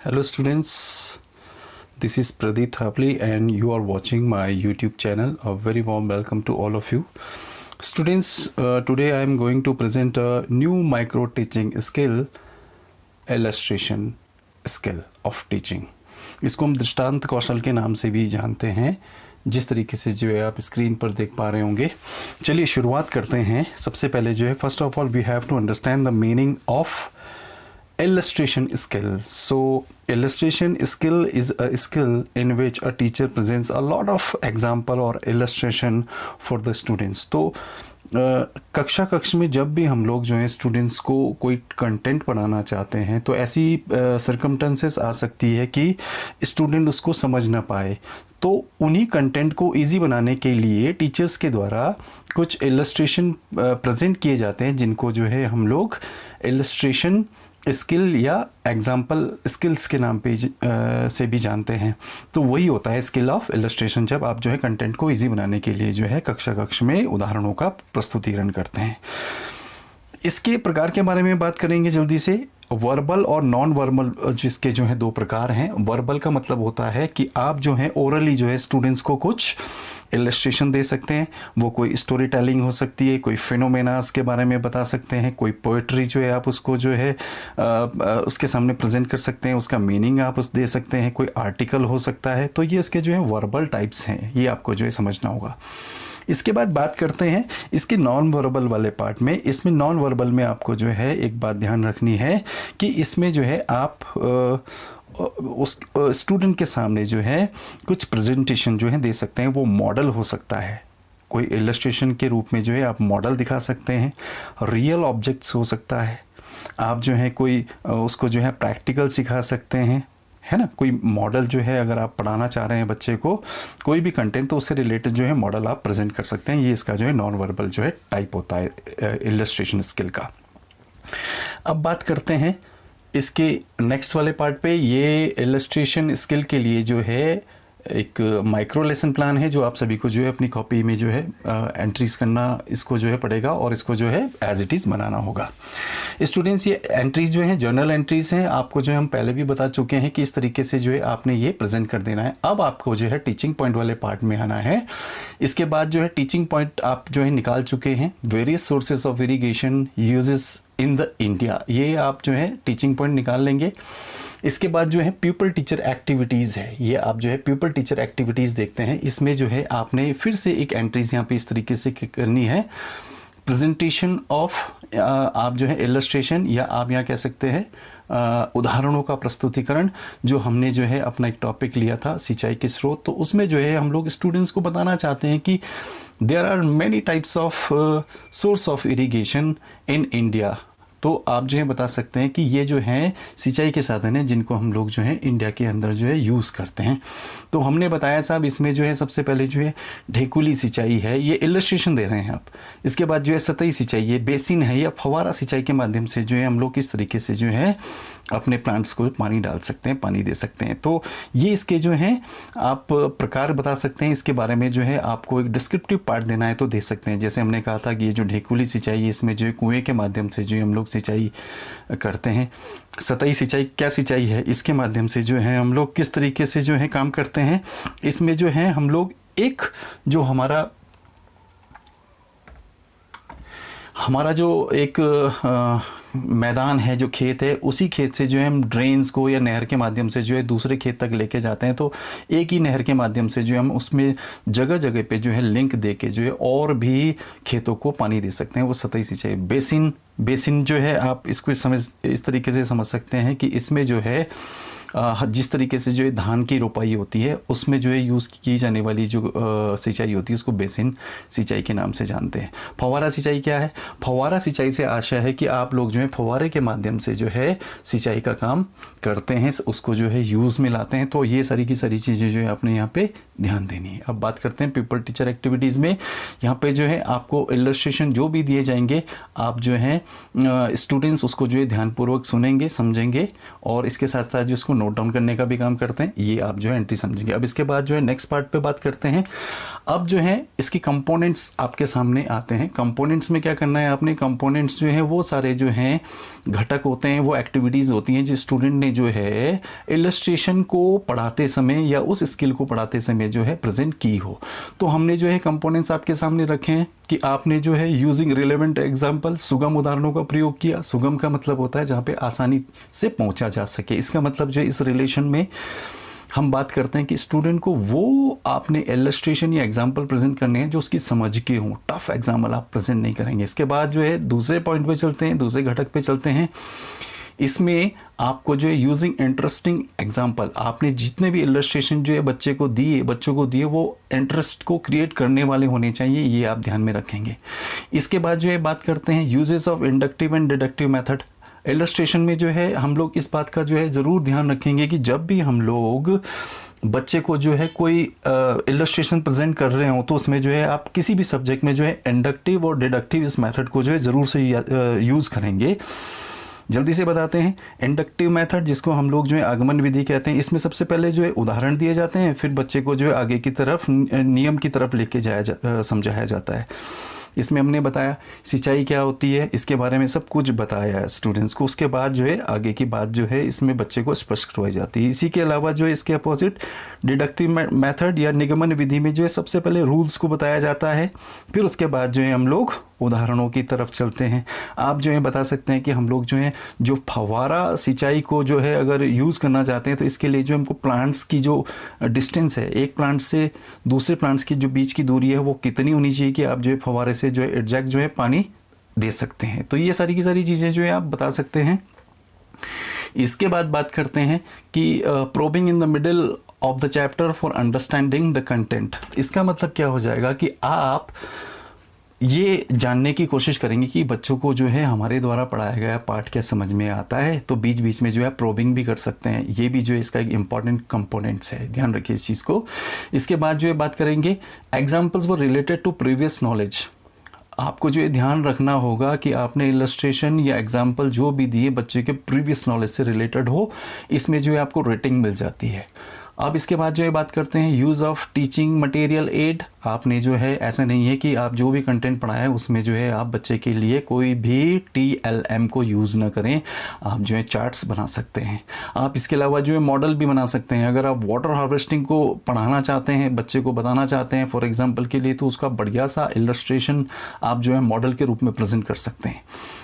Hello students, this is Pradeep Thapli and you are watching my YouTube channel. A very warm welcome to all of you. Students, today I am going to present a new micro teaching skill, illustration skill of teaching. इसको हम दृष्टांत कौशल के नाम से भी जानते हैं, जिस तरीके से जो है आप स्क्रीन पर देख पा रहे होंगे. चलिए शुरुआत करते हैं. सबसे पहले जो है first of all we have to understand the meaning of illustration skill. So illustration skill is a skill in which a teacher presents a lot of example or illustration for the students. तो कक्षा में जब भी हम लोग जो है students को कोई कंटेंट पढ़ाना चाहते हैं तो ऐसी सर्कमस्टेंसेस आ सकती है कि स्टूडेंट उसको समझ ना पाए. तो उन्हीं कंटेंट को इजी बनाने के लिए टीचर्स के द्वारा कुछ इलस्ट्रेशन प्रेजेंट किए जाते हैं, जिनको जो है हम लोग इलस्ट्रेशन स्किल या एग्जाम्पल स्किल्स के नाम पे से भी जानते हैं. तो वही होता है स्किल ऑफ इलस्ट्रेशन, जब आप जो है कंटेंट को इजी बनाने के लिए जो है कक्ष में उदाहरणों का प्रस्तुतिकरण करते हैं. इसके प्रकार के बारे में बात करेंगे जल्दी से. वर्बल और नॉन वर्बल जिसके जो है दो प्रकार हैं. वर्बल का मतलब होता है कि आप जो है ओरली जो है स्टूडेंट्स को कुछ इलस्ट्रेशन दे सकते हैं. वो कोई स्टोरी टेलिंग हो सकती है, कोई फिनोमेनास के बारे में बता सकते हैं, कोई पोइट्री जो है आप उसको जो है उसके सामने प्रेजेंट कर सकते हैं, उसका मीनिंग आप उस दे सकते हैं, कोई आर्टिकल हो सकता है. तो ये इसके जो है वर्बल टाइप्स हैं, ये आपको जो है समझना होगा. इसके बाद बात करते हैं इसके नॉन वर्बल वाले पार्ट में. इसमें नॉन वर्बल में आपको जो है एक बात ध्यान रखनी है कि इसमें जो है आप उस स्टूडेंट के सामने जो है कुछ प्रेजेंटेशन जो है दे सकते हैं. वो मॉडल हो सकता है, कोई इलस्ट्रेशन के रूप में जो है आप मॉडल दिखा सकते हैं. रियल ऑब्जेक्ट्स हो सकता है, आप जो है कोई उसको जो है प्रैक्टिकल सिखा सकते हैं, है ना. कोई मॉडल जो है अगर आप पढ़ाना चाह रहे हैं बच्चे को कोई भी कंटेंट, तो उससे रिलेटेड जो है मॉडल आप प्रेजेंट कर सकते हैं. ये इसका जो है नॉन वर्बल जो है टाइप होता है इलस्ट्रेशन स्किल का. अब बात करते हैं इसके नेक्स्ट वाले पार्ट पे. ये इलस्ट्रेशन स्किल के लिए जो है एक माइक्रो लेसन प्लान है, जो आप सभी को जो है अपनी कॉपी में जो है एंट्रीज करना इसको जो है पड़ेगा और इसको जो है एज इट इज़ बनाना होगा. स्टूडेंट्स, ये एंट्रीज जो हैं जर्नल एंट्रीज हैं. आपको जो है हम पहले भी बता चुके हैं कि इस तरीके से जो है आपने ये प्रेजेंट कर देना है. अब आपको जो है टीचिंग पॉइंट वाले पार्ट में आना है. इसके बाद जो है टीचिंग पॉइंट आप जो है निकाल चुके हैं. Various sources of irrigation uses in the India, ये आप जो है टीचिंग पॉइंट निकाल लेंगे. इसके बाद जो है पीपल टीचर एक्टिविटीज़ है, ये आप जो है पीपल टीचर एक्टिविटीज़ देखते हैं. इसमें जो है आपने फिर से एक एंट्रीज यहाँ पे इस तरीके से करनी है. प्रेजेंटेशन ऑफ आप जो है इलस्ट्रेशन, या आप यहाँ कह सकते हैं उदाहरणों का प्रस्तुतिकरण. जो हमने जो है अपना एक टॉपिक लिया था सिंचाई के स्रोत, तो उसमें जो है हम लोग स्टूडेंट्स को बताना चाहते हैं कि there are many types of source of irrigation in India. तो आप जो है बता सकते हैं कि ये जो है सिंचाई के साधन हैं जिनको हम लोग जो है इंडिया के अंदर जो है यूज़ करते हैं. तो हमने बताया साहब इसमें जो है सबसे पहले जो है ढेकुली सिंचाई है, ये इलस्ट्रेशन दे रहे हैं आप. इसके बाद जो है सतही सिंचाई, ये बेसिन है या फव्वारा सिंचाई के माध्यम से जो है हम लोग किस तरीके से जो है अपने प्लांट्स को पानी डाल सकते हैं, पानी दे सकते हैं. तो ये इसके जो हैं आप प्रकार बता सकते हैं. इसके बारे में जो है आपको एक डिस्क्रिप्टिव पार्ट देना है तो दे सकते हैं. जैसे हमने कहा था कि ये जो ढेकुली सिंचाई है इसमें जो है कुएँ के माध्यम से जो हम लोग सिंचाई करते हैं. सतही सिंचाई क्या सिंचाई है, इसके माध्यम से जो है हम लोग किस तरीके से जो है काम करते हैं. इसमें जो है हम लोग एक जो हमारा जो एक मैदान है, जो खेत है, उसी खेत से जो है हम ड्रेन्स को या नहर के माध्यम से जो है दूसरे खेत तक लेके जाते हैं. तो एक ही नहर के माध्यम से जो है हम उसमें जगह जगह पे जो है लिंक दे के जो है और भी खेतों को पानी दे सकते हैं. वो सतही सिंचाई. बेसिन जो है आप इसको इस तरीके से समझ सकते हैं कि इसमें जो है जिस तरीके से जो है धान की रोपाई होती है उसमें जो है यूज़ की जाने वाली जो सिंचाई होती है उसको बेसिन सिंचाई के नाम से जानते हैं. फव्वारा सिंचाई क्या है? फव्वारा सिंचाई से आशा है कि आप लोग जो है फव्वारे के माध्यम से जो है सिंचाई का काम करते हैं, उसको जो है यूज़ में लाते हैं. तो ये सारी की सारी चीज़ें जो है आपने यहाँ पे ध्यान देनी है. अब बात करते हैं पीपल टीचर एक्टिविटीज़ में. यहाँ पे जो है आपको इलस्ट्रेशन जो भी दिए जाएंगे आप जो है स्टूडेंट्स उसको जो है ध्यानपूर्वक सुनेंगे, समझेंगे और इसके साथ साथ जो इसको नोट डाउन करने का भी काम करते हैं, ये आप जो है एंट्री समझेंगे। अब इसके बाद जो है नेक्स्ट पार्ट पे बात करते हैं। अब जो है इसकी कंपोनेंट्स आपके सामने आते हैं। कंपोनेंट्स में क्या करना है आपने, कंपोनेंट्स जो है वो सारे जो हैं घटक होते हैं, वो एक्टिविटीज़ होती हैं जो स्टूडेंट ने जो है इलस्ट्रेशन को पढ़ाते समय या उस स्किल को पढ़ाते समय जो है प्रेजेंट की हो। तो हमने जो है कंपोनेंट्स आपके सामने रखे हैं कि आपने जो है यूजिंग रिलेवेंट एग्जाम्पल, सुगम उदाहरणों का प्रयोग किया। सुगम का मतलब होता है जहाँ पे आसानी से पहुँचा जा सके। इसका मतलब जो है इस रिलेशन में हम बात करते हैं कि स्टूडेंट को वो आपने इलस्ट्रेशन या एग्जाम्पल प्रेजेंट करने हैं जो उसकी समझ के हों। टफ एग्जाम्पल आप प्रेजेंट नहीं करेंगे। इसके बाद जो है दूसरे पॉइंट पे चलते हैं, दूसरे घटक पे चलते हैं। इसमें आपको जो है यूजिंग इंटरेस्टिंग एग्जाम्पल, आपने जितने भी इलस्ट्रेशन जो है बच्चों को दिए वो इंटरेस्ट को क्रिएट करने वाले होने चाहिए, ये आप ध्यान में रखेंगे। इसके बाद जो है बात करते हैं uses of inductive and deductive method. Illustration में जो है हम लोग इस बात का जो है ज़रूर ध्यान रखेंगे कि जब भी हम लोग बच्चे को जो है कोई इलस्ट्रेशन प्रेजेंट कर रहे हो तो उसमें जो है आप किसी भी सब्जेक्ट में जो है इंडक्टिव और डिडक्टिव इस मेथड को जो है ज़रूर से यूज़ करेंगे। जल्दी से बताते हैं। इंडक्टिव मेथड जिसको हम लोग जो है आगमन विधि कहते हैं, इसमें सबसे पहले जो है उदाहरण दिए जाते हैं, फिर बच्चे को जो है आगे की तरफ नियम की तरफ लेके समझाया जाता है। इसमें हमने बताया सिंचाई क्या होती है, इसके बारे में सब कुछ बताया है स्टूडेंट्स को। उसके बाद जो है आगे की बात जो है इसमें बच्चे को स्पष्ट करवाई जाती है। इसी के अलावा जो है इसके अपोजिट डिडक्टिव मेथड या निगमन विधि में जो है सबसे पहले रूल्स को बताया जाता है, फिर उसके बाद जो है हम लोग उदाहरणों की तरफ चलते हैं। आप जो है बता सकते हैं कि हम लोग जो है जो फव्वारा सिंचाई को जो है अगर यूज़ करना चाहते हैं तो इसके लिए जो हमको प्लांट्स की जो डिस्टेंस है, एक प्लांट से दूसरे प्लांट्स की जो बीच की दूरी है वो कितनी होनी चाहिए कि आप जो है फव्वारे से जो है एग्जैक्ट जो है पानी दे सकते हैं। तो ये सारी की सारी चीज़ें जो है आप बता सकते हैं। इसके बाद बात करते हैं कि probing in the middle of the chapter for understanding the content. इसका मतलब क्या हो जाएगा कि आप ये जानने की कोशिश करेंगे कि बच्चों को जो है हमारे द्वारा पढ़ाया गया पाठ क्या समझ में आता है, तो बीच बीच में जो है प्रोबिंग भी कर सकते हैं। ये भी जो है इसका एक इम्पॉर्टेंट कंपोनेंट्स है, ध्यान रखिए इस चीज़ को। इसके बाद जो है बात करेंगे examples were related to previous knowledge. आपको जो है ध्यान रखना होगा कि आपने इलस्ट्रेशन या एग्जाम्पल जो भी दिए बच्चे के प्रीवियस नॉलेज से रिलेटेड हो, इसमें जो है आपको रेटिंग मिल जाती है। अब इसके बाद जो है बात करते हैं use of teaching material aid. आपने जो है ऐसा नहीं है कि आप जो भी कंटेंट पढ़ाए हैं उसमें जो है आप बच्चे के लिए कोई भी TLM को यूज़ ना करें। आप जो है चार्ट्स बना सकते हैं। आप इसके अलावा जो है मॉडल भी बना सकते हैं। अगर आप वाटर हार्वेस्टिंग को पढ़ाना चाहते हैं, बच्चे को बताना चाहते हैं फॉर एग्जांपल के लिए, तो उसका बढ़िया सा इलस्ट्रेशन आप जो है मॉडल के रूप में प्रेजेंट कर सकते हैं।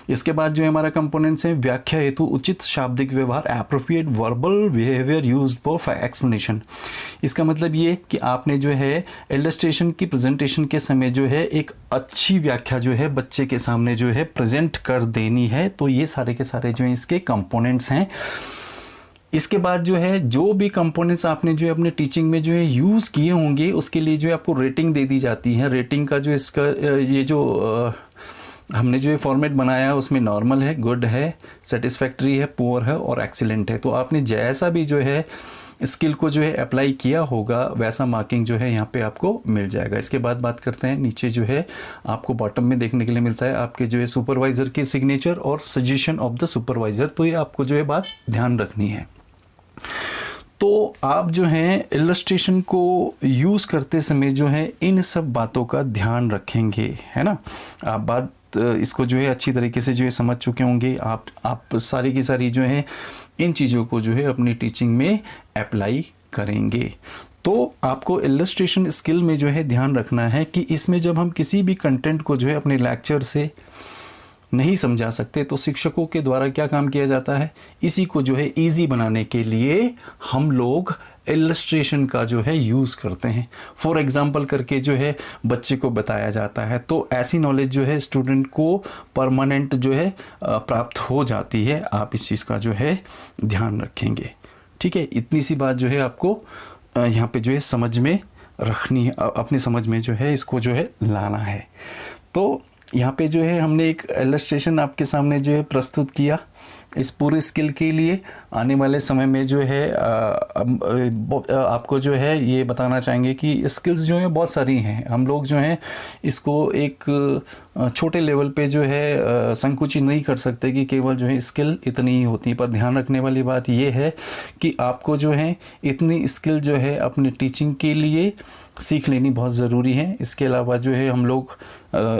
इसके बाद जो है हमारा कंपोनेंट्स है व्याख्या हेतु उचित शाब्दिक व्यवहार, appropriate verbal behaviour used for explanation. इसका मतलब ये कि आपने जो है इलस्ट्रेशन की प्रेजेंटेशन के समय जो है एक अच्छी व्याख्या जो है बच्चे के सामने जो है प्रेजेंट कर देनी है। तो ये सारे के सारे जो है इसके कंपोनेंट्स हैं। इसके बाद जो है जो भी कंपोनेंट्स आपने जो है अपने टीचिंग में जो है यूज़ किए होंगे उसके लिए जो है आपको रेटिंग दे दी जाती है। रेटिंग का जो इसका ये जो हमने जो फॉर्मेट बनाया है उसमें नॉर्मल है, गुड है, सेटिस्फैक्ट्री है, पुअर है और एक्सीलेंट है। तो आपने जैसा भी जो है स्किल को जो है अप्लाई किया होगा वैसा मार्किंग जो है यहाँ पे आपको मिल जाएगा। इसके बाद बात करते हैं नीचे जो है आपको बॉटम में देखने के लिए मिलता है आपके जो है सुपरवाइज़र की सिग्नेचर और सजेशन ऑफ द सुपरवाइज़र। तो ये आपको जो है बात ध्यान रखनी है। तो आप जो है इलस्ट्रेशन को यूज़ करते समय जो है इन सब बातों का ध्यान रखेंगे, है ना। आप बात इसको जो है अच्छी तरीके से जो है समझ चुके होंगे। आप सारी की सारी जो है इन चीज़ों को जो है अपनी टीचिंग में अप्लाई करेंगे। तो आपको इलस्ट्रेशन स्किल में जो है ध्यान रखना है कि इसमें जब हम किसी भी कंटेंट को जो है अपने लेक्चर से नहीं समझा सकते तो शिक्षकों के द्वारा क्या काम किया जाता है, इसी को जो है इजी बनाने के लिए हम लोग इलस्ट्रेशन का जो है यूज़ करते हैं। फॉर एग्जांपल करके जो है बच्चे को बताया जाता है। तो ऐसी नॉलेज जो है स्टूडेंट को परमानेंट जो है प्राप्त हो जाती है। आप इस चीज़ का जो है ध्यान रखेंगे, ठीक है। इतनी सी बात जो है आपको यहाँ पे जो है समझ में रखनी है, अपनी समझ में जो है इसको जो है लाना है। तो यहाँ पे जो है हमने एक इलस्ट्रेशन आपके सामने जो है प्रस्तुत किया इस पूरे स्किल के लिए। आने वाले समय में जो है आपको जो है ये बताना चाहेंगे कि स्किल्स जो हैं बहुत सारी हैं। हम लोग जो हैं इसको एक छोटे लेवल पे जो है संकुचित नहीं कर सकते कि केवल जो है स्किल इतनी ही होती है। पर ध्यान रखने वाली बात ये है कि आपको जो है इतनी स्किल जो है अपने टीचिंग के लिए सीख लेनी बहुत ज़रूरी है। इसके अलावा जो है हम लोग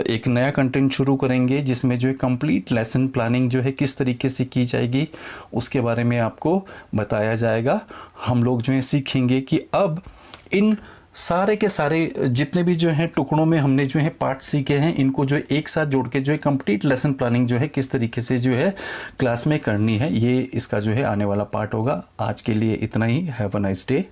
एक नया कंटेंट शुरू करेंगे जिसमें जो है कंप्लीट लेसन प्लानिंग जो है किस तरीके से की जाएगी उसके बारे में आपको बताया जाएगा। हम लोग जो है सीखेंगे कि अब इन सारे के सारे जितने भी जो हैं टुकड़ों में हमने जो है पार्ट सीखे हैं, इनको जो एक साथ जोड़ के जो है कंप्लीट लेसन प्लानिंग जो है किस तरीके से जो है क्लास में करनी है, ये इसका जो है आने वाला पार्ट होगा। आज के लिए इतना ही। Have a nice day.